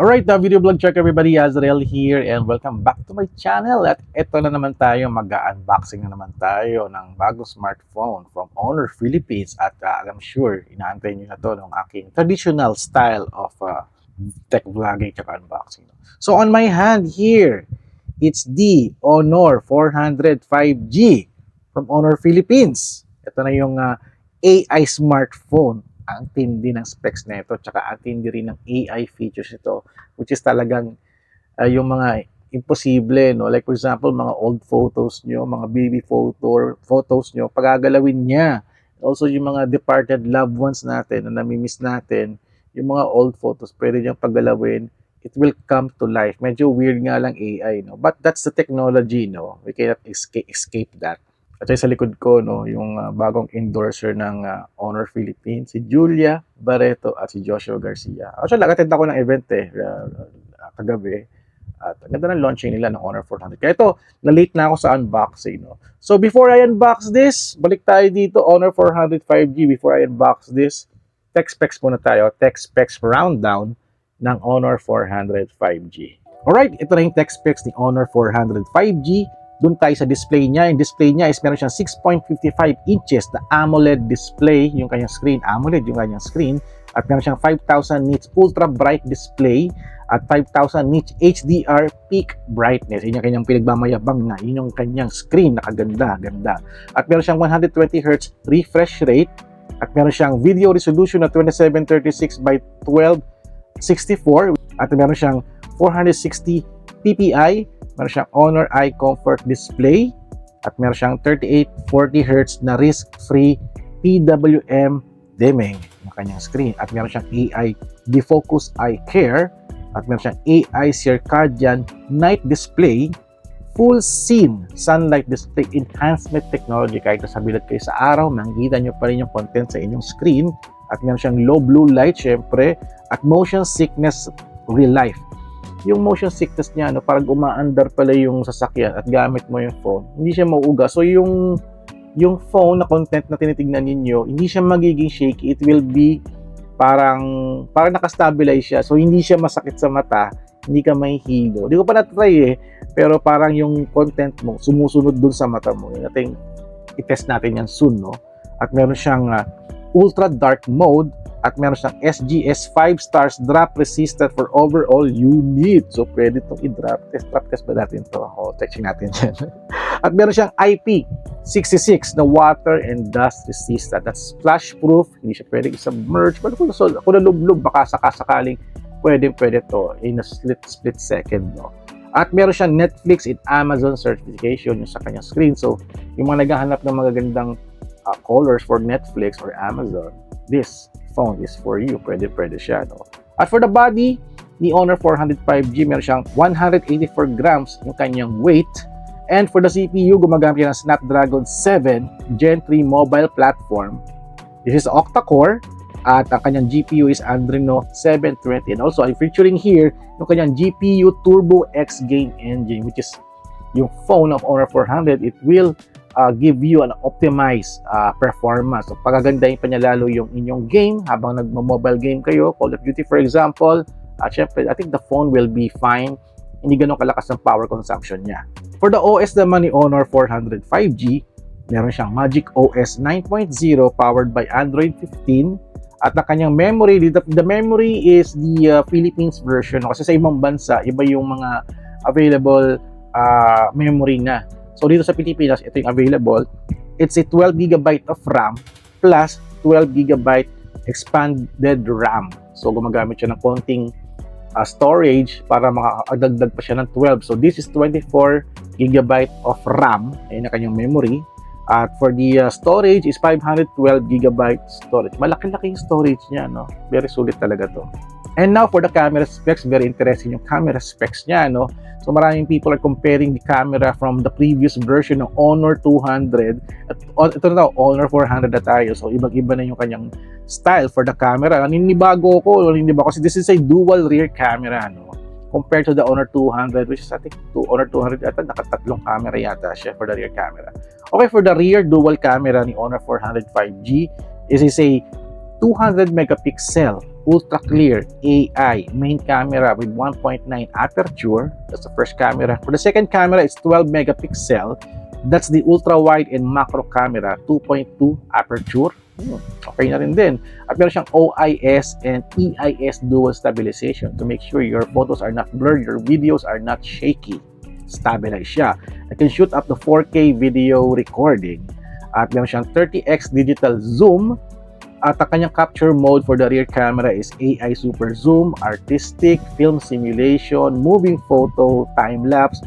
Alright, video blog check everybody, Azrael here and welcome back to my channel. At ito na naman tayo, mag-unboxing na naman tayo ng bagong smartphone from Honor Philippines. At I'm sure, inaantay nyo na to ng aking traditional style of tech vlogging at unboxing. So on my hand here, it's the Honor 400 5G from Honor Philippines. Ito na yung AI smartphone. Ang tindi ng specs na ito, tsaka ang tindi rin ng AI features ito, which is talagang yung mga imposible, no? Like for example, mga old photos nyo, mga baby photos nyo, pagagalawin niya. Also yung mga departed loved ones natin na namimiss natin, yung mga old photos, pwede niyang paggalawin. It will come to life. Medyo weird nga lang AI, no? But that's the technology, no? We cannot escape that. At sa likod ko, no, yung bagong endorser ng Honor Philippines, si Julia Barreto at si Joshua Garcia. Actually, nag-attend ako ng event kagabi. At ang ganda ng launching nila ng Honor 400. Kaya ito, na-late na ako sa unboxing. No? So before I unbox this, balik tayo dito, Honor 400 5G. Before I unbox this, tech specs muna tayo. Tech specs rundown ng Honor 400 5G. Alright, ito na yung tech specs ni Honor 400 5G. Doon tayo sa display niya. Yung display niya is meron siyang 6.55 inches na AMOLED display, yung kanyang screen, AMOLED yung kanyang screen. At meron siyang 5,000 nits ultra bright display at 5,000 nits HDR peak brightness. Yun yung kanyang pinagmamayabang na. Yun yung kanyang screen, nakaganda, ganda. At meron siyang 120 Hz refresh rate. At meron siyang video resolution na 2736 by 1264. At meron siyang 460 ppi. Meron siyang Honor Eye Comfort Display at meron siyang 3840 Hz na risk-free PWM dimming ng kanyang screen at meron siyang AI Defocus Eye Care at meron siyang AI Circadian Night Display, full scene sunlight display enhancement technology. Kahit nasa bilad kayo sa araw, makikita nyo pa rin yung content sa inyong screen at meron siyang low blue light syempre at motion sickness real life. Yung motion sickness niya, no, parang umaandar pala yung sasakyan at gamit mo yung phone, hindi siya mauuga. So yung phone na content na tinitignan ninyo, hindi siya magiging shaky. It will be parang nakastabilize siya. So hindi siya masakit sa mata, hindi ka mahihilo. Hindi ko pa na-try pero parang yung content mo sumusunod dun sa mata mo. Yung natin i-test natin yan soon, no? At meron siyang ultra dark mode. At meron siyang SGS 5 stars drop resistant for overall unit. So, pwede itong i-drop. Test ba natin ito? O, testing natin yan. At meron siyang IP66 na water and dust resistant. That's splash proof. Hindi siya pwede i-submerge. But kung nalublob, baka sakasakaling pwede ito in a split second. No? At meron siyang Netflix and Amazon certification yung sa kanyang screen. So, yung mga naghahanap ng magagandang colors for Netflix or Amazon, this phone is for you. Pwede siya, no? At for the body, ni Honor 400 5G, meron siyang 184 grams yung kanyang weight. And for the CPU, gumagamit siya ng Snapdragon 7 Gen 3 mobile platform. This is octa-core. At ang kanyang GPU is Adreno 720. And also, I'm featuring here yung kanyang GPU Turbo X Game Engine, which is yung phone of Honor 400. It will give you an optimized performance. So, pagagandahin pa niya lalo yung inyong game habang nagmo-mobile game kayo, Call of Duty for example. Syempre, I think the phone will be fine. Hindi ganun kalakas ang power consumption niya. For the OS naman ni Honor 400 5G, meron siyang Magic OS 9.0 powered by Android 15. At ang kanyang memory, the memory is the Philippines version. Kasi sa ibang bansa, iba yung mga available memory na. So dito sa Pilipinas, ito yung available. It's a 12 GB of RAM plus 12 GB expanded RAM. So gumagamit siya ng konting storage para makadagdag pa siya ng 12. So this is 24 GB of RAM. Ayun na kanyang memory. At for the storage is 512 GB storage. Malaki-laki yung storage niya, no? Very sulit talaga to. And now for the camera specs, very interesting yung camera specs niya, no? So maraming people are comparing the camera from the previous version ng Honor 200 at ito na Honor 400 na tayo. So ibang-iba na yung kanyang style for the camera. Naninibago kasi this is a dual rear camera, no? Compared to the Honor 200, which is I think Honor 200 yata nakatatlong camera yata siya for the rear camera. Okay, for the rear dual camera ni Honor 400 5G is a 200 megapixel ultra clear AI main camera with 1.9 aperture. That's the first camera. For the second camera, it's 12 megapixel. That's the ultra wide and macro camera, 2.2 aperture. Okay na rin din. At meron siyang OIS and EIS dual stabilization to make sure your photos are not blurred, your videos are not shaky. Stabilize siya. It can shoot up to 4K video recording. At meron siyang 30x digital zoom. At ang kanyang capture mode for the rear camera is AI Super Zoom, Artistic, Film Simulation, Moving Photo, Time-Lapse,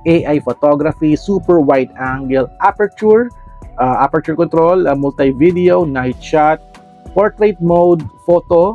AI Photography, Super Wide Angle, Aperture, Aperture Control, Multi-Video, Night Shot, Portrait Mode, Photo,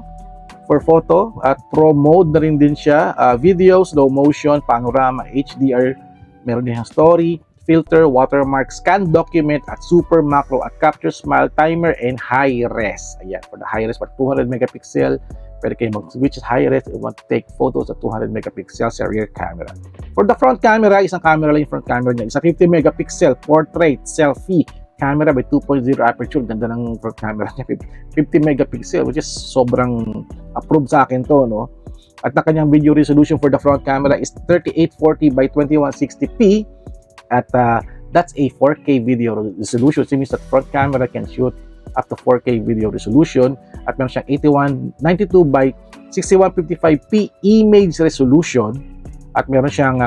for photo, at Pro Mode na rin din siya, Video, Slow Motion, Panorama, HDR, meron din siyang Story, Filter, Watermark, Scan Document, at Super Macro, at Capture Smile, Timer, and High Res. Ayan, for the High Res, for 200 megapixel, pwede kayo mag-switch High Res if you want to take photos at 200 megapixel sa rear camera. For the front camera, isang camera lang yung front camera niya. Isa 50 megapixel, portrait, selfie, camera by 2.0 aperture. Ganda ng front camera niya, 50 megapixel, which is sobrang approved sa akin to, no? At ang kanyang video resolution for the front camera is 3840 by 2160p. At that's a 4K video resolution. So it means that front camera can shoot up to 4K video resolution. At meron siyang 8192 by 6155p image resolution. At meron siyang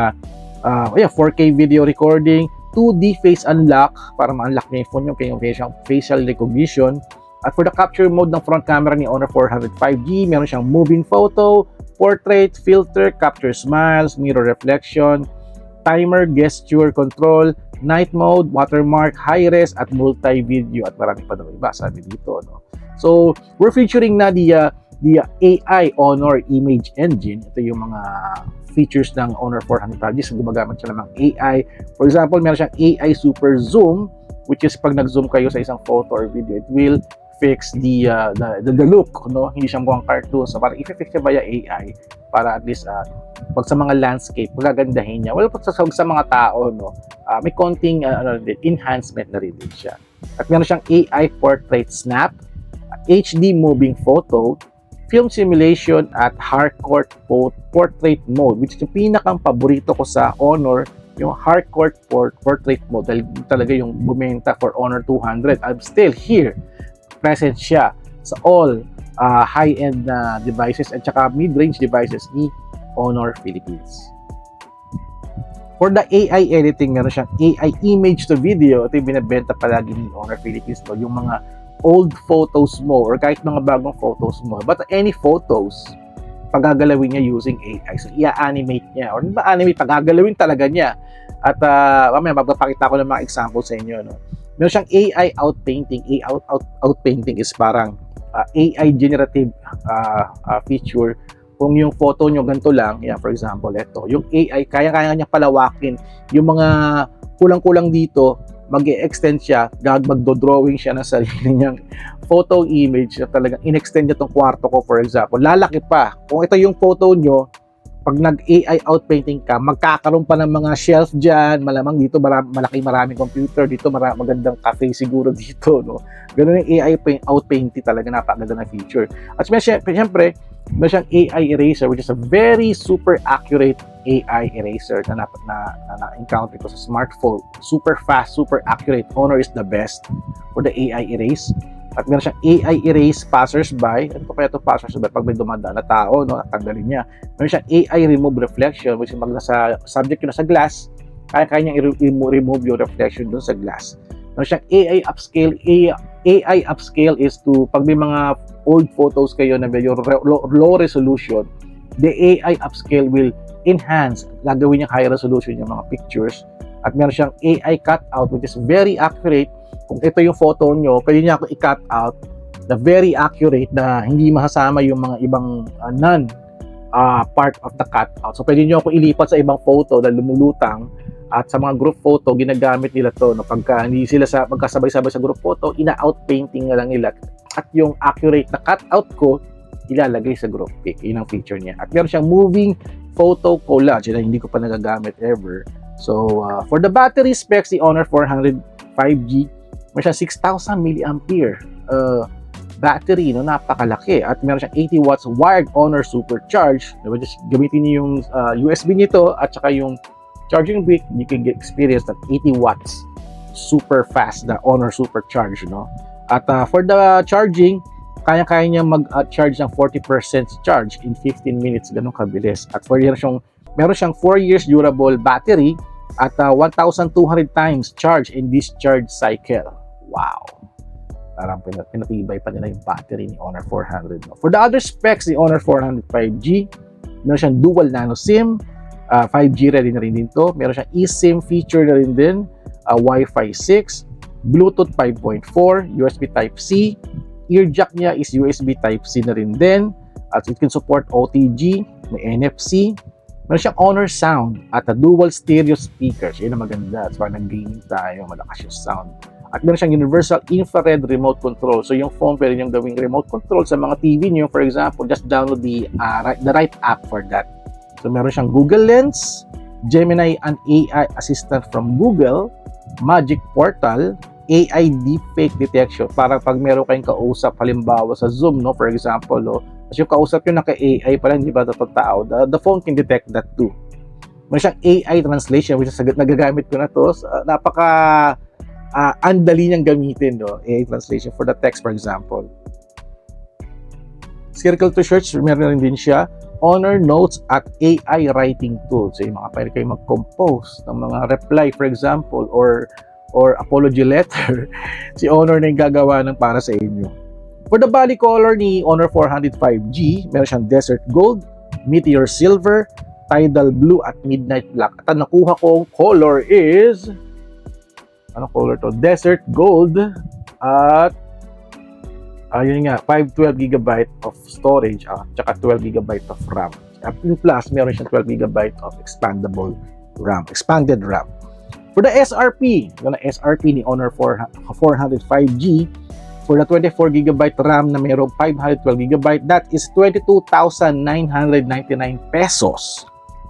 4K video recording, 2D face unlock para ma-unlock niya yung phone yung kanyang facial recognition. At for the capture mode ng front camera ni Honor 400 5G, meron siyang moving photo, portrait, filter, capture smiles, mirror reflection, timer, gesture control, night mode, watermark, high res, at multi-video, at marami pa daw iba, sabi dito, no? So, we're featuring na the AI Honor Image Engine. Ito yung mga features ng Honor 400 5G. So, gumagamit siya ng AI. For example, meron siyang AI Super Zoom, which is pag nag-zoom kayo sa isang photo or video, it will fix the look, no? Hindi siya mukhang cartoon. So, parang i-fix siya via AI para at least pag sa mga landscape, magagandahin niya. Well, pag sa mga tao, no, may konting enhancement na rin din siya. At meron siyang AI Portrait Snap, HD Moving Photo, Film Simulation, at Hardcore Portrait Mode, which is yung pinakang paborito ko sa Honor, yung Hardcore Portrait Mode, dahil talaga yung bumenta for Honor 200. I'm still here. Present siya sa all high-end devices at saka mid-range devices ni Honor Philippines. For the AI editing, meron siyang AI image to video. Ito yung binibenta palagi ni Honor Philippines. No? Yung mga old photos mo or kahit mga bagong photos mo. But any photos, pagagalawin niya using AI. So, i-animate niya. Or ba animate, pagagalawin talaga niya. At mamaya, magpapakita ko ng mga example sa inyo. No? Meron siyang AI outpainting. Outpainting is parang AI generative feature. Kung yung photo nyo ganito lang, yeah, for example, ito, yung AI, kaya-kaya niya palawakin. Yung mga kulang-kulang dito, mag-e-extend siya, magdo-drawing siya ng sarili niyang photo image na talagang in-extend niya tong kwarto ko, for example. Lalaki pa. Kung ito yung photo nyo, pag nag-AI outpainting ka, magkakaroon pa ng mga shelf dyan, malamang dito maraming computer, dito magandang cafe siguro dito, no? Ganun yung AI outpainting talaga, napakaganda na feature. At siyempre, may siyang AI eraser, which is a very super accurate AI eraser na na-encounter ko sa smartphone. Super fast, super accurate. Honor is the best for the AI erase. At meron siyang AI erase passersby. Ano pa kaya ito passersby? Pag may dumadaan na tao, no, tanggalin niya. Meron siyang AI remove reflection, which is pag nasa subject yun na sa glass, kaya niyang remove yung reflection dun sa glass. Meron siyang AI upscale. AI upscale is to, pag may mga old photos kayo na medyo low resolution, the AI upscale will enhance, gagawin niya high resolution yung mga pictures. At meron siyang AI cutout, which is very accurate. Kung ito yung photo nyo, pwede niya ako i-cut out na very accurate na hindi mahasama yung mga ibang part of the cutout. So pwede nyo ako ilipat sa ibang photo na lumulutang. At sa mga group photo, ginagamit nila to, no? Pagka hindi sila magkasabay-sabay sa group photo, ina-outpainting na lang nila. At yung accurate na cutout ko, ilalagay sa group pic. Yun ang feature niya. At meron siyang moving photo collage na hindi ko pa nagagamit ever. So, for the battery specs, the Honor 400 5G, meron siyang 6,000 mAh battery, no, napakalaki, at meron siyang 80 watts wired Honor Supercharge. Diba? Just gamitin niyo yung USB nito at saka yung charging brick, you can get experience that 80 watts super fast the Honor Supercharge, no. At for the charging, kaya-kaya niya mag-charge ng 40% charge in 15 minutes, ganun kabilis. At meron siyang 4 years durable battery at 1,200 times charge and discharge cycle. Wow! Parang pinatibay pa nila yung battery ni Honor 400. No? For the other specs, ni Honor 400 5G, meron siyang dual nano SIM, 5G ready na rin din to. Meron siyang eSIM feature na rin din, Wi-Fi 6, Bluetooth 5.4, USB Type-C, ear jack niya is USB Type-C na rin din, at it can support OTG, may NFC, meron siyang Honor Sound at a dual stereo speakers. Yun ang maganda. So, pag nag-gaming tayo, malakas yung sound. At meron siyang universal infrared remote control. So, yung phone pwede niyong gawing remote control sa mga TV niyo. For example, just download the right app for that. So, meron siyang Google Lens, Gemini and AI assistant from Google, Magic Portal, AI deepfake detection. Para pag meron kayong kausap, halimbawa sa Zoom, no, for example, no, kasi yung kausap yun naka-AI pala, hindi ba dapat tao? The phone can detect that too. Meron siyang AI translation, which is nagagamit ko na to. Andali niyang gamitin, no? AI translation for the text, for example. Circle to search, meron rin din siya. Honor Notes at AI writing tools. So, yung mga pwede kayo mag-compose ng mga reply, for example, or apology letter. Si Honor na yung gagawa ng para sa inyo. For the body color ni Honor 400 5G, meron siyang Desert Gold, Meteor Silver, Tidal Blue, at Midnight Black. At ang nakuha kong color is, ano color to? Desert Gold, at ayun nga, 512GB of storage, tsaka 12GB of RAM. At in plus, meron siyang 12GB of expanded RAM. For the SRP, yung SRP ni Honor 400 5G, for the 24GB RAM na mayroong 512GB, that is 22,999 pesos,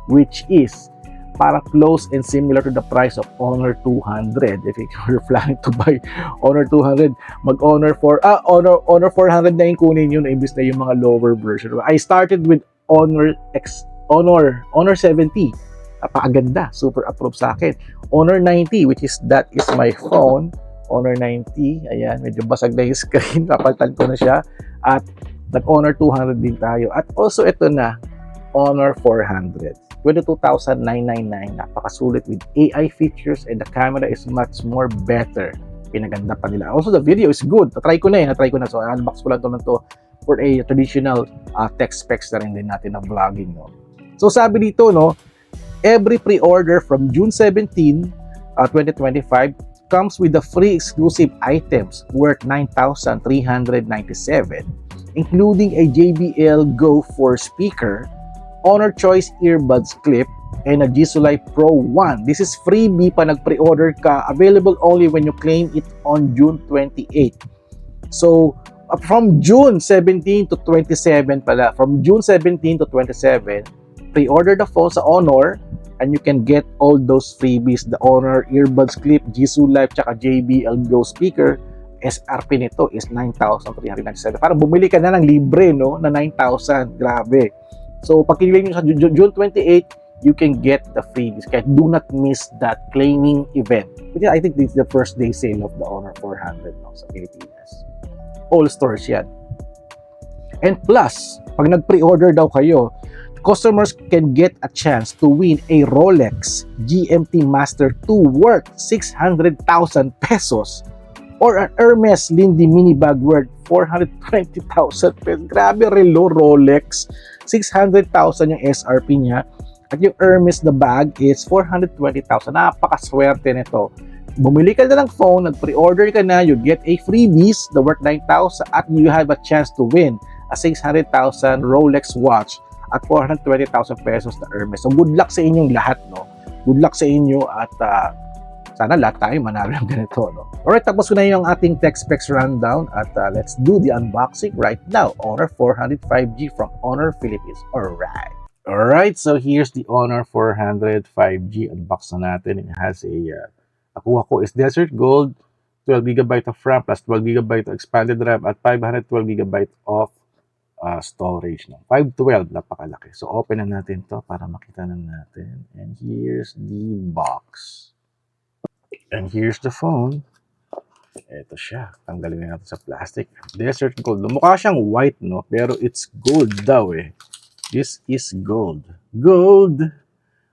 which is parang close and similar to the price of Honor 200. If you're planning to buy Honor 200, Honor 400 na yung kunin yun, imbis na yung mga lower version. I started with Honor 70. Napakaganda, super approved sa akin. Honor 90, which is my phone. Honor 90, ayan, medyo basag na yung screen, papalitan ko na siya. At nag-Honor 200 din tayo. At also ito na, Honor 400. 22,999, napakasulit with AI features and the camera is much more better. Pinaganda pa nila. Also, the video is good. Natry ko na. So, unbox ko lang to for a traditional tech specs na rin din natin na vlogging. No? So, sabi dito, no, every pre-order from June 17, 2025, comes with the free exclusive items worth 9,397, including a JBL Go 4 speaker, Honor Choice earbuds clip, and a Gisulite Pro 1. This is freebie pa nag-pre-order ka. Available only when you claim it on June 28. So, from June 17 to 27 pala, from June 17 to 27, pre-order the phone sa Honor, and you can get all those freebies, the Honor earbuds clip, Gisulite, tsaka JBL Go speaker. SRP nito is 9,397. Parang bumili ka na ng libre, no, na 9,000. Grabe. So, pag kinili nyo sa June 28, you can get the freebies. Kaya do not miss that claiming event. Because I think this is the first day sale of the Honor 400, no, sa Pilipinas. All stores yan. And plus, pag nag-pre-order daw kayo, customers can get a chance to win a Rolex GMT Master 2 worth 600,000 pesos or an Hermes Lindy mini bag worth 420,000 pesos. Grabe, relo Rolex. 600,000 yung SRP niya. At yung Hermes the bag is 420,000. Napakaswerte nito. Bumili ka na ng phone, nag-pre-order ka na, you get a freebies, the worth 9,000, at you have a chance to win a 600,000 Rolex watch at 420,000 pesos na Hermes. So, good luck sa inyong lahat, no? Good luck sa inyo at sana lahat tayo manalo ng ganito, no? Alright, tapos ko na yung ating tech specs rundown at let's do the unboxing right now. Honor 400 5G from Honor Philippines. Alright, so here's the Honor 400 5G. Unbox na natin. It has a, nakuha ko is Desert Gold, 12 GB of RAM plus 12 GB of expanded RAM at 512 GB of storage. No? 512, napakalaki. So, open na natin to para makita na natin. And here's the box. And here's the phone. Ito siya. Tanggalin na natin sa plastic. Desert gold. Mukha siyang white, no? Pero it's gold daw eh. This is gold. Gold!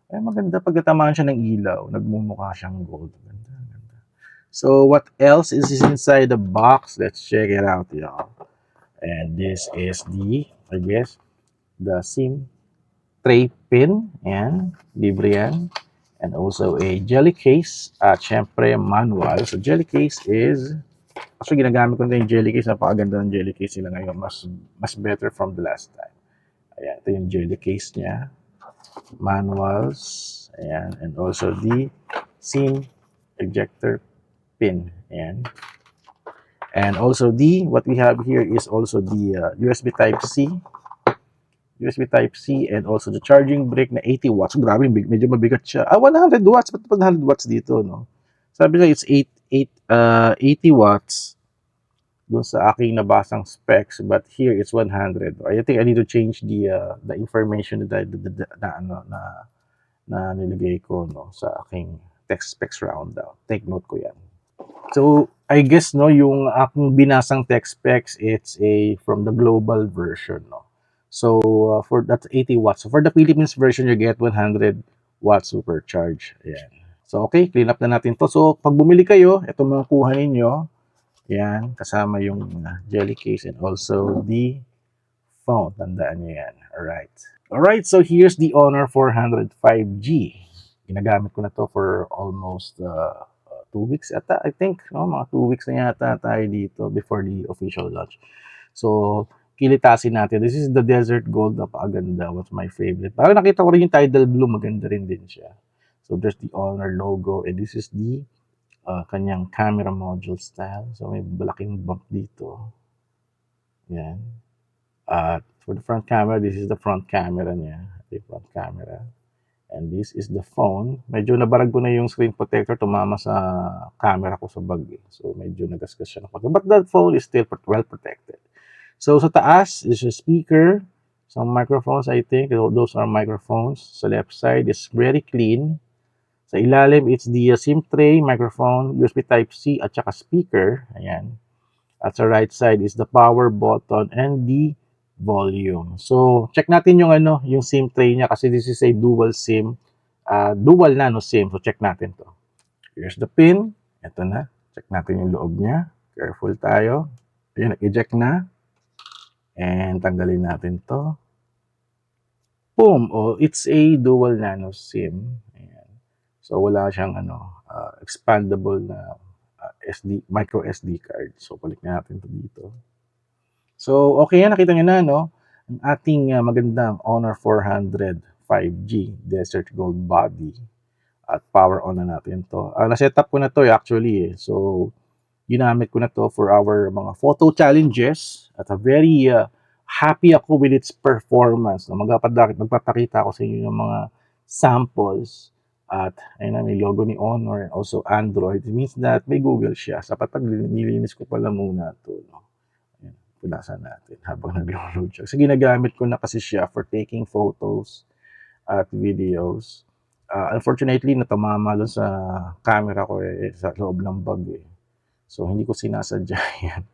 Ay, maganda pag natamaan siya ng ilaw. Nagmumukha siyang gold. Ganda, ganda. So, what else is inside the box? Let's check it out, y'all. And this is the, I guess, the SIM tray pin. Ayan, libre yan. And also a jelly case. At syempre, manual. So, jelly case is, actually, ginagamit ko na yung jelly case. Napakaganda ng jelly case nila ngayon. Mas better from the last time. Ayan, ito yung jelly case niya. Manuals. Ayan, and also the SIM ejector pin. Ayan. And also what we have here is also the USB Type-C. USB Type-C and also the charging brick na 80 watts. Grabe, medyo mabigat siya. 100 watts. Ba't 100 watts dito, no? Sabi niya, it's 80 watts doon sa aking nabasang specs, but here it's 100. I think I need to change the information na nilagay ko, no, sa aking text specs rundown. Take note ko yan. So, I guess, no, yung aking binasang text specs, it's from the global version, no. So, for that's 80 watts. So, for the Philippines version, you get 100 watts supercharge. Ayan. So, okay, clean up na natin to. So, pag bumili kayo, ito mga kuha ninyo. Ayan, kasama yung jelly case and also the phone. Tandaan nyo yan. Alright. Alright, so here's the Honor 400 5G. Ginagamit ko na to for almost 2 weeks ata, I think. No? Mga 2 weeks na yata tayo dito before the official launch. So, kilitasin natin. This is the Desert Gold. Napakaganda. What's my favorite? Parang nakita ko rin yung Tidal Blue. Maganda rin din siya. So, there's the Honor logo. And this is the kanyang camera module style. So, may malaking bump dito. Yan. For the front camera, this is the front camera niya. The front camera. And this is the phone. Medyo nabarag ko na yung screen protector. Tumama sa camera ko sa bag. So, medyo nagasgas siya. But the phone is still well protected. So, sa taas is a speaker. Some microphones, I think. Those are microphones. Sa left side is very clean. Sa ilalim, it's the SIM tray, microphone, USB Type-C, at saka speaker. Ayan. At sa right side is the power button and the volume. So, check natin yung yung SIM tray niya kasi this is a dual SIM, dual nano SIM. So, check natin to. Here's the pin. Ito na. Check natin yung loob niya. Careful tayo. Ayan, eject na. And tanggalin natin to. Boom! Oh, it's a dual nano SIM. Ayan. So, wala siyang expandable na micro SD card. So, balik na natin to dito. So, okay yan. Nakita nyo na, no? Ang ating magandang Honor 400 5G Desert Gold Body. At power on na natin to. Na-set up ko na to actually. So, ginamit ko na to for our mga photo challenges. At very happy ako with its performance. No? Magpapakita ako sa inyo ng mga samples. At ayun na, may logo ni Honor and also Android. It means that may Google siya. Sapat pag nilinis ko pala muna to. No? Ayan, punasan natin habang nag-load siya. Kasi ginagamit ko na kasi siya for taking photos at videos. Unfortunately, natamama doon sa camera ko sa loob ng bag eh. So, hindi ko sinasadya yan.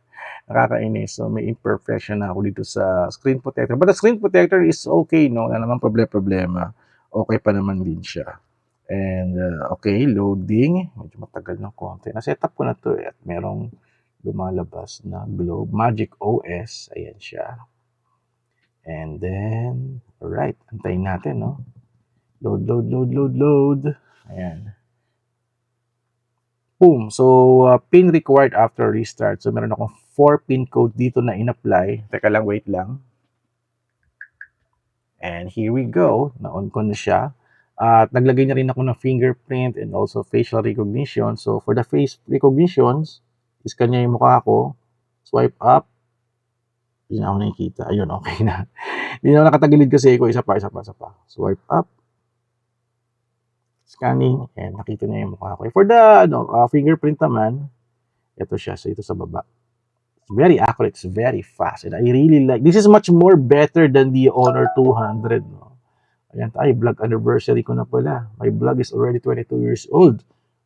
Nakakainis. So, may imperfection na ako dito sa screen protector. But the screen protector is okay, no? Wala naman problema. Okay pa naman din siya. And, okay, loading. Medyo matagal ng konti. Na-set up ko na to eh. At merong lumalabas na globe. Magic OS. Ayan siya. And then, alright. Antayin natin, no? Load. Ayan. Boom. So, pin required after restart. So, meron akong 4 pin code dito na in-apply. Teka lang, wait lang. And here we go. Na-on ko na siya. At naglagay na rin ako ng fingerprint and also facial recognition. So, for the face recognitions, iscan niya yung mukha ko. Swipe up. Hindi na ako nakikita. Ayun, okay na. Hindi na ako nakatagilid kasi ako. Isa pa. Swipe up. Scanning. And nakita niya yung mukha ko. For the fingerprint naman, Ito siya, so ito sa baba. It's very accurate, it's very fast, and I really like, this is much more better than the Honor 200, no? Ayan tayo, vlog anniversary ko na pala. My vlog is already 22 years old.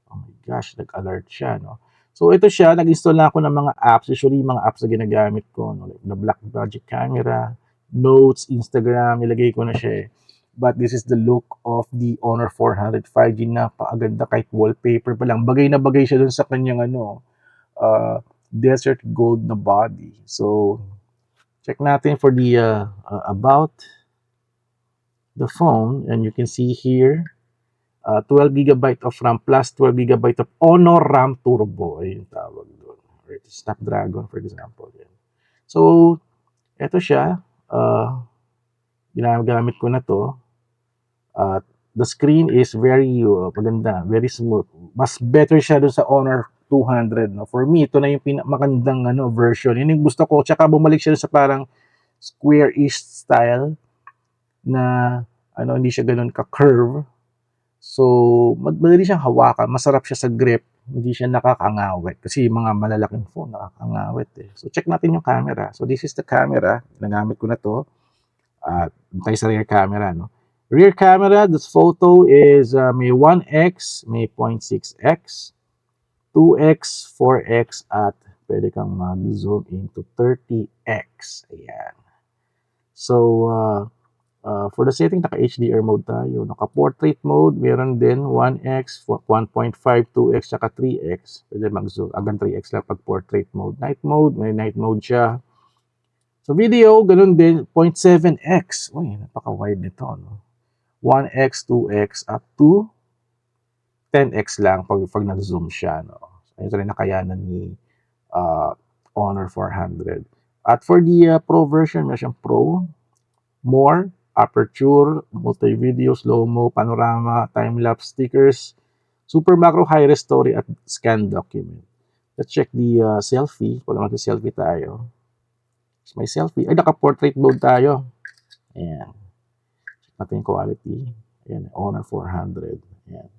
Oh my gosh, nag-alert siya, no? So ito siya, nag-install na ako ng mga apps, usually mga apps na ginagamit ko, no? Like the Black Magic Camera, Notes, Instagram, nilagay ko na siya eh. But this is the look of the Honor 400 5G. Napakaganda, kahit wallpaper pa lang. Bagay na bagay siya dun sa kanyang desert gold na body. So, check natin for the about the phone, and you can see here 12 gigabyte of RAM plus 12 gigabyte of Honor RAM Turbo. Ayun yung tawag doon. Or Snapdragon, for example. Yan. So, eto siya. Ginagamit ko na to. The screen is very maganda, very smooth. Mas better siya doon sa Honor 200. No? For me, ito na yung pinakamagandang version. Yun yung gusto ko. Tsaka bumalik siya sa parang square-ish style na hindi siya ganun ka-curve. So, madali siyang hawakan. Masarap siya sa grip. Hindi siya nakakangawit. Kasi yung mga malalaking phone, nakakangawit eh. So, check natin yung camera. So, this is the camera. Nagamit ko na to. Tayo sa rear camera, no? Rear camera, this photo is may 1x, may 0.6x, 2x, 4x, at pwede kang mag-zoom into 30x. Ayan. So, for the setting, naka-HDR mode tayo. Naka-portrait mode, meron din 1x, 1.5, 2x, saka 3x. Pwede mag-zoom. Hanggang 3x lang pag portrait mode. Night mode, may night mode siya. So video, ganun din, 0.7x. Uy, napaka-wide nito, no? 1x, 2x, up to 10x lang pag nag-zoom siya, no? Ito rin nakayanan ni Honor 400. At for the Pro version, meron siyang Pro, More, Aperture, Multi-Video, Slow-Mo, Panorama, Time-Lapse, Stickers, Super Macro, High-Res Story, at Scan Document. Let's check the selfie. Pag naman selfie tayo. May selfie. Ay, naka-portrait mode tayo. Ayan. Check natin yung quality. Ayan, Honor 400. Ayan.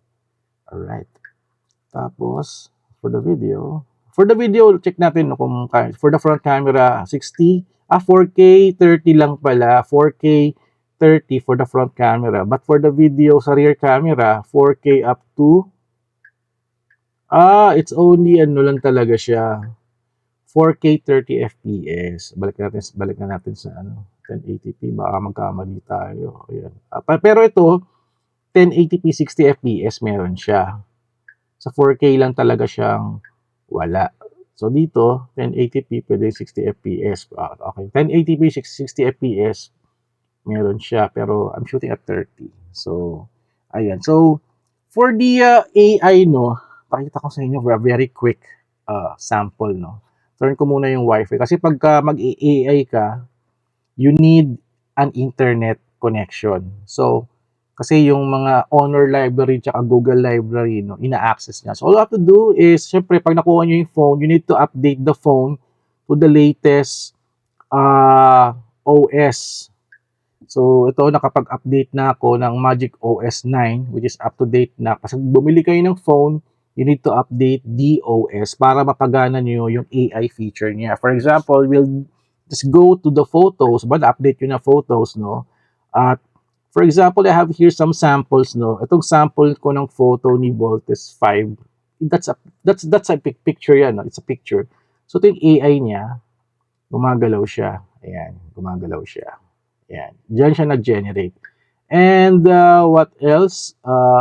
Alright. Tapos, for the video, check natin kung for the front camera, 4K 30 lang pala. 4K 30 for the front camera. But for the video sa rear camera, 4K up to it's only lang talaga siya. 4K 30 FPS. Balik na natin sa 1080p, baka magkamali tayo. Ayan. Pero ito 1080p 60 FPS meron siya. Sa 4K lang talaga siyang wala. So dito 1080p pwede 60 FPS. Okay, 1080p 60 FPS meron siya, pero I'm shooting at 30. So ayan. So for the AI, no, pakita ko sa inyo very quick sample, no. Turn ko muna yung Wi-Fi kasi pagka mag-AI ka, you need an internet connection. So, kasi yung mga Honor library tsaka Google library, no, ina-access niya. So, all you have to do is, syempre, pag nakuha nyo yung phone, you need to update the phone to the latest OS. So, ito, nakapag-update na ako ng Magic OS 9, which is up-to-date na. Kasi bumili kayo ng phone, you need to update the OS para mapagana nyo yung AI feature niya. For example, we'll just go to the photos, but update yun na photos, no? At for example, I have here some samples, no? Itong sample ko ng photo ni Voltes 5. That's a picture yan, no? It's a picture. So, ito yung AI niya, gumagalaw siya. Ayan, gumagalaw siya. Ayan, diyan siya nag-generate. And what else?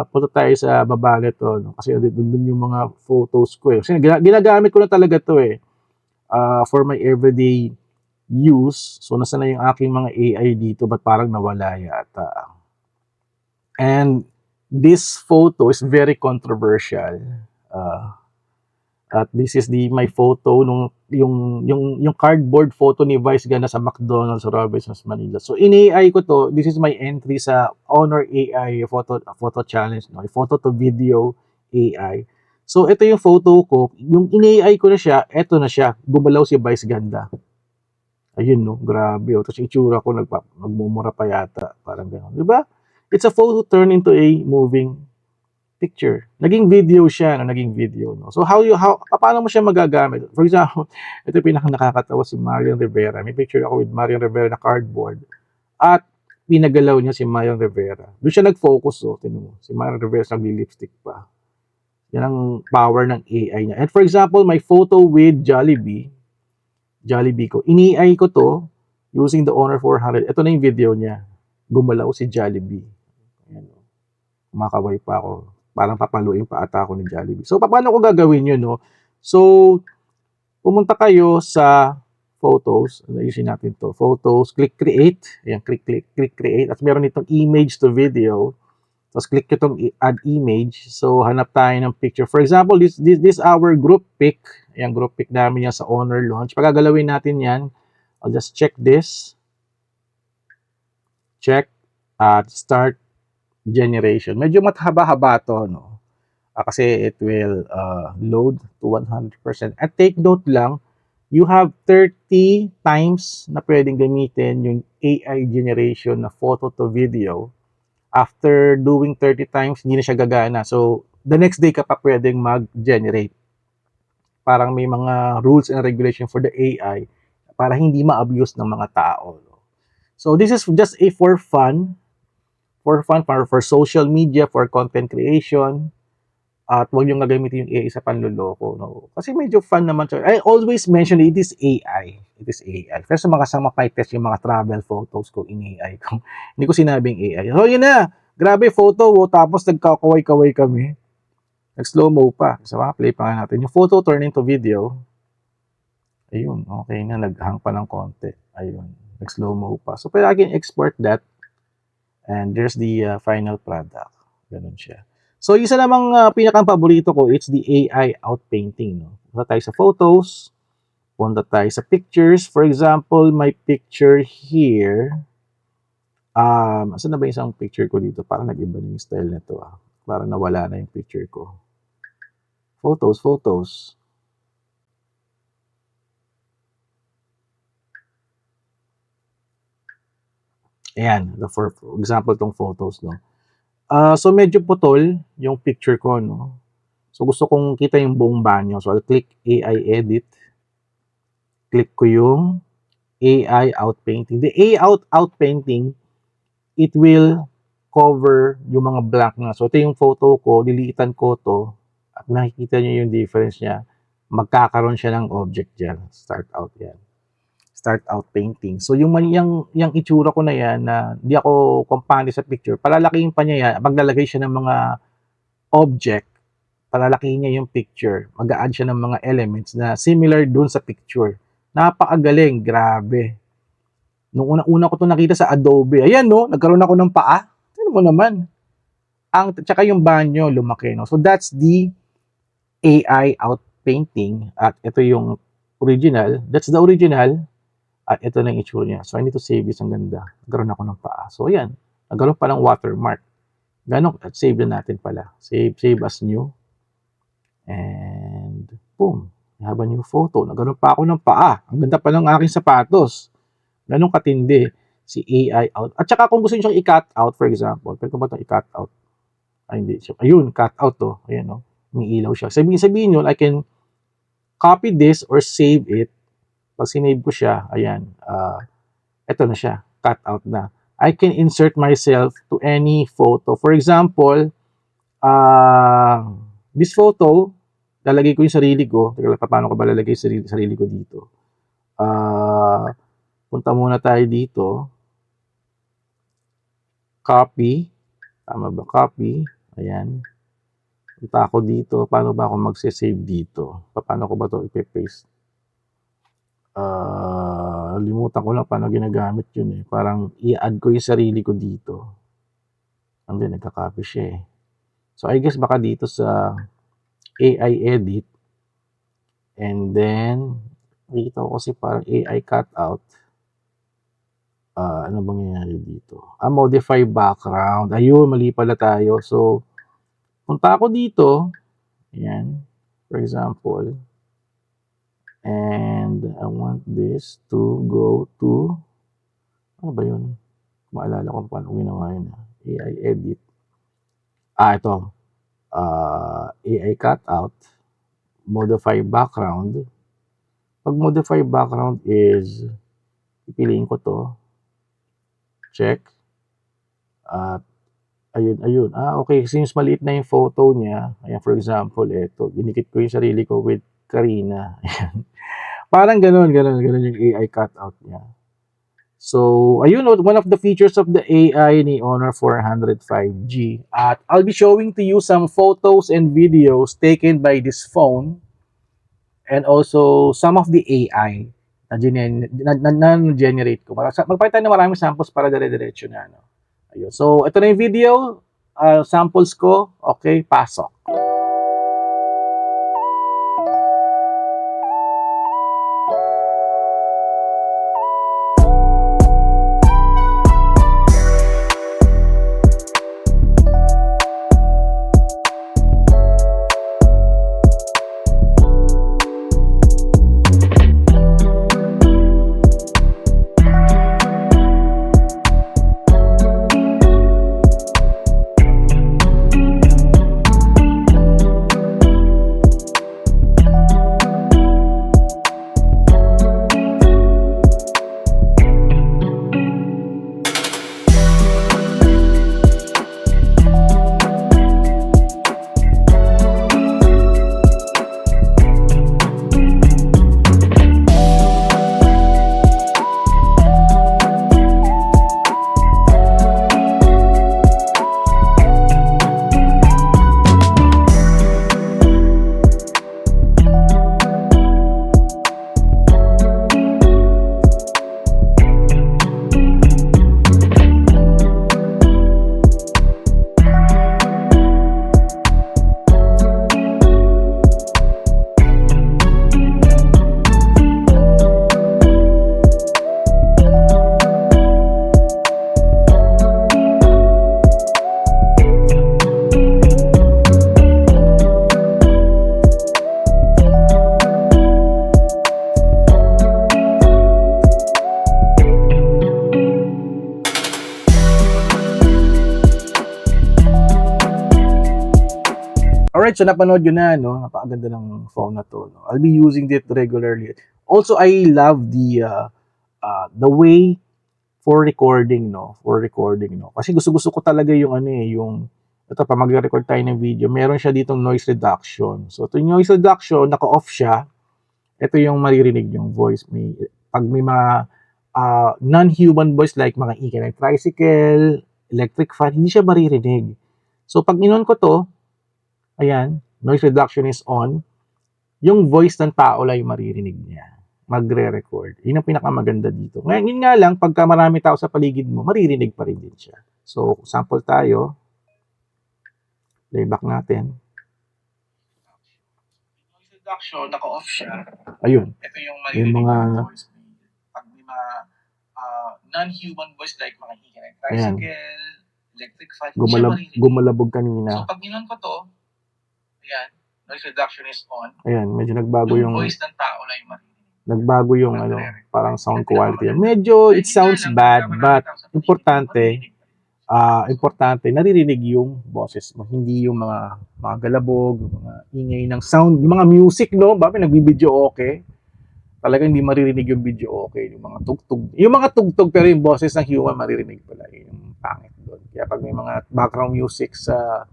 Punta tayo sa baba nito, no? Kasi doon yung mga photos ko eh. Kasi ginagamit ko na talaga to eh. For my everyday use. So nasa na yung aking mga AI dito, but parang nawala yata. And this photo is very controversial. At this is my photo nung yung cardboard photo ni Vice ganda sa McDonald's Robinsons Manila. So in AI ko to, this is my entry sa Honor AI photo challenge, no? Photo to video AI. So ito yung photo ko, yung in-AI ko na siya, eto na siya, gumalaw si Vice ganda. Ayun, no, grabe. Tapos itsura ko nagmumura pa yata, parang gano'n. 'Di ba? It's a photo turned into a moving picture. Naging video siya, no? Naging video, no? So, paano mo siya magagamit? For example, ito pinaka nakakatawa si Marian Rivera. May picture ako with Marian Rivera na cardboard. At pinagalaw niya si Marian Rivera. Doon siya nag-focus, oh. Tingnan mo. Si Marian Rivera nagli-lipstick pa. Yan ang power ng AI niya. And for example, my photo with Jollibee ko. Ini-AI ko to using the Honor 400. Ito na yung video niya. Gumalaw si Jollibee. Ayan, oh. Kumakaway pa ako. Parang papaluin pa ata ako ni Jollibee. So, paano ko gagawin yun, no? So, pumunta kayo sa photos. Ayusin natin to. Photos, click create. Ayan, click create. At meron itong image to video. Tapos click itong add image. So, hanap tayo ng picture. For example, this our group pic. Ayan, group pic namin yan sa Honor launch. Pagagalawin natin yan. I'll just check this. Check at start generation. Medyo mahaba-haba to, no? Kasi it will load to 100%. At take note lang, you have 30 times na pwedeng gamitin yung AI generation na photo to video. After doing 30 times, hindi na siya gagana. So, the next day ka pa pwedeng mag-generate. Parang may mga rules and regulation for the AI para hindi ma-abuse ng mga tao. So, this is just for fun, for social media, for content creation. At huwag yung gagamitin yung AI sa panloloko. No? Kasi medyo fun naman siya. I always mention it is AI. It is AI. Pero sa mga kasama test yung mga travel photos ko, in-AI ko. Hindi ko sinabing AI. So, yun na. Grabe photo. Tapos nagkakaway-kaway kami. Nag-slow-mo pa. So, play pa nga natin. Yung photo turn into video. Ayun. Okay na. Naghang pa ng konti. Ayun. Nag-slow-mo pa. So, pwede I can export that. And there's the final product. Ganun siya. So, isa namang pinakang paborito ko, it's the AI outpainting. No? Punta tayo sa photos. Punta tayo sa pictures. For example, my picture here. Asan na ba isang picture ko dito? Parang nag-iba na yung style nito. Parang nawala na yung picture ko. Photos. Ayan, for example, tong photos, no? So, medyo putol yung picture ko, no? So, gusto kong kita yung buong banyo. So, I'll click AI edit. Click ko yung AI outpainting. The AI outpainting, it will cover yung mga blank na. So, ito yung photo ko, liliitan ko to, at nakikita nyo yung difference niya. Magkakaroon siya ng object dyan. Start out painting. So, yung itsura ko na yan, na di ako kumpante sa picture, palalakihin pa niya yan, maglalagay siya ng mga object, palalakihin niya yung picture, mag-a-add siya ng mga elements na similar dun sa picture. Napakagaling, grabe. Nung una ko to nakita sa Adobe, ayan no, nagkaroon ako ng paa. Tignan mo naman. Tsaka yung banyo, lumaki, no? So, that's the AI outpainting. At ito yung original. That's the original. At ito na yung itsura niya. So, I need to save this. Ang ganda. Nagkaroon ako ng paa. So, ayan. Nagkaroon pa ng watermark. Ganun. At save na natin pala. Save as new. And, boom. I have a new photo. Nagkaroon pa ako ng paa. Ang ganda pa ng aking sapatos. Ganun katindi si AI out. At saka kung gusto niyo siyang i-cut out, for example, pwede ko ba itong i-cut out? Ay, hindi. Ayun, cut out to. Ayan, no? May ilaw siya. Sabihin yun, I can copy this or save it. Pag sinave ko siya, ayan, eto na siya, cut out na. I can insert myself to any photo. For example, this photo, lalagay ko yung sarili ko. Paano ko ba lalagay yung sarili ko dito? Punta muna tayo dito. Copy. Tama ba? Copy. Ayan. Punta ako dito. Paano ba ako magse-save dito? Paano ko ba ito ipe-paste? Limutan ko lang paano ginagamit yun eh. Parang i-add ko yung sarili ko dito. And then, nagka-copy siya eh. So, I guess baka dito sa AI edit. And then, dito ko kasi parang AI cutout. Ano bang nangyayari dito? Modify background. Ayun, mali pala tayo. So, punta ako dito. Ayan. For example. And I want this to go to, ano ba yun? Maalala ko paano ginawa yun. AI edit. Ito. AI cutout, modify background. Pag modify background is, pipiliin ko to, check, at ayun. Okay, since maliit na yung photo niya, ayan, for example, eto, dinikit ko yung sarili ko with Karina. Ayan. Parang ganun yung AI cutout niya. So, ayun, one of the features of the AI ni Honor 400 5G. At I'll be showing to you some photos and videos taken by this phone and also some of the AI na generate ko. Magpapalitan na maraming samples para dire-diretso na. No? Ayun. So, ito na yung video, samples ko. Okay, pasok. Alright, so napanood yun na, no? Napakaganda ng phone na to. No? I'll be using it regularly. Also, I love the way for recording, no? Kasi gusto ko talaga yung ito pa, magre-record tayo ng video, meron siya ditong noise reduction. So, ito yung noise reduction, naka-off siya. Ito yung maririnig yung voice. Pag may mga non-human voice like mga ingay ng tricycle, electric fan, hindi siya maririnig. So, pag inon ko to, ayan, noise reduction is on, yung voice ng tao lang yung maririnig niya. Magre-record. Yun ang pinakamaganda dito. Ngayon, yun nga lang, pagka marami tao sa paligid mo, maririnig pa rin din siya. So, sample tayo. Playback natin. Noise reduction, naka-off siya. Ayun. Ito yung maririnig yung voice. Pag may mga non-human voice like mga ingay ng tricycle, electric fan, gumalabog kanina. So, pag inon ko to, ayan, noise reduction is on. Ayan, medyo nagbago yung voice ng tao lang yung marinig. Nagbago yung parang sound quality. Medyo it sounds bad, but importante naririnig yung boses mo, hindi yung mga galabog, yung mga ingay ng sound, yung mga music, no? Bakit nagbibideo okay? Talagang hindi maririnig yung video okay, yung mga tugtog. Yung mga tugtog pero yung boses ng human maririnig pala, yung pangit doon. Kaya pag may mga background music sa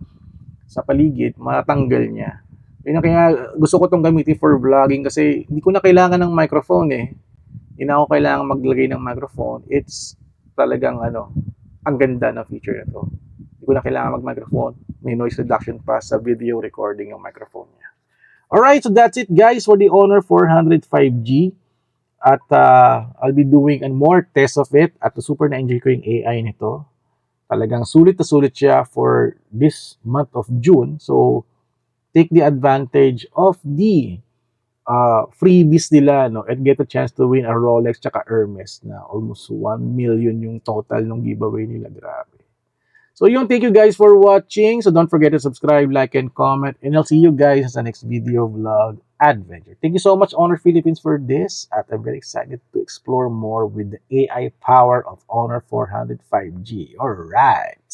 paligid, matanggal niya. Yun kaya gusto ko tong gamitin for vlogging kasi hindi ko na kailangan ng microphone eh. Hindi na ako kailangan maglagay ng microphone. It's talagang ang ganda na feature na to. Hindi ko na kailangan mag-microphone. May noise reduction pa sa video recording yung microphone niya. Alright, so that's it guys for the Honor 400 5G. At I'll be doing more tests of it. At super na-enjoy ko yung AI nito. Talagang sulit na sulit siya for this month of June. So, take the advantage of the freebies nila, no, and get a chance to win a Rolex tsaka Hermes na almost 1 million yung total ng giveaway nila. Grabe. So, thank you guys for watching. So, don't forget to subscribe, like, and comment. And I'll see you guys in the next video vlog adventure. Thank you so much, Honor Philippines, for this. At I'm very excited to explore more with the AI power of Honor 400 5G. All right.